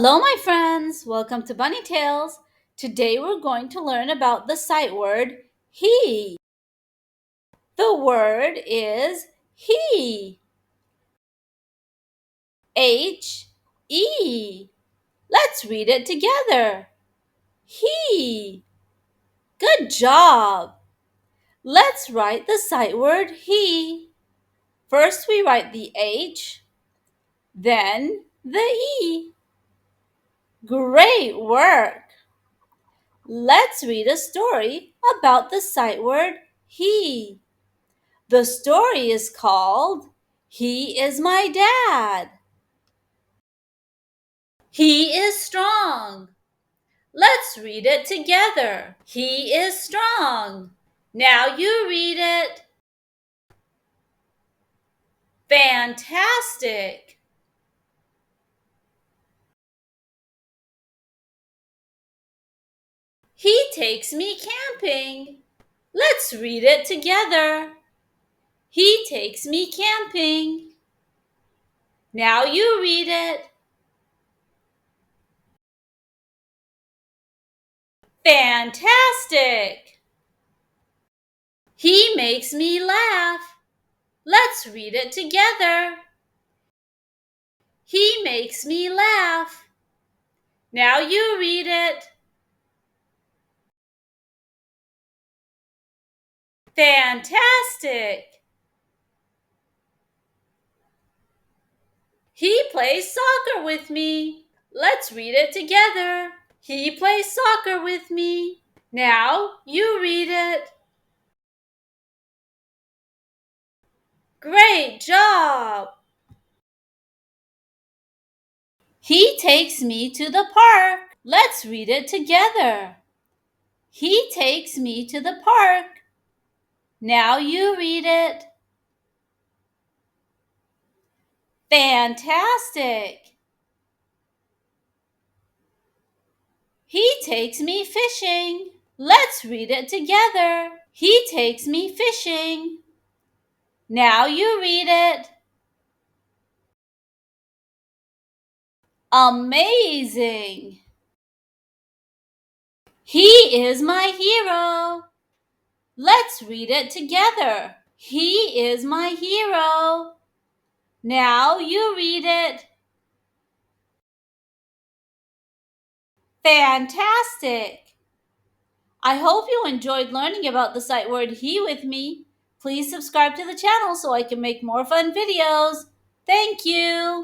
Hello, my friends. Welcome to Bunny Tales. Today we're going to learn about the sight word he. The word is he. H-E. Let's read it together. He. Good job. Let's write the sight word he. First we write the H, then the E. Great work. Let's read a story about the sight word he. The story is called He is My Dad. He is strong. Let's read it together. He is strong. Now you read it. Fantastic. He takes me camping. Let's read it together. He takes me camping. Now you read it. Fantastic! He makes me laugh. Let's read it together. He makes me laugh. Now you read it. Fantastic! He plays soccer with me. Let's read it together. He plays soccer with me. Now you read it. Great job! He takes me to the park. Let's read it together. He takes me to the park. Now you read it. Fantastic! He takes me fishing. Let's read it together. He takes me fishing. Now you read it. Amazing! He is my hero. Let's read it together. He is my hero. Now you read it. Fantastic! I hope you enjoyed learning about the sight word he with me. Please subscribe to the channel so I can make more fun videos. Thank you!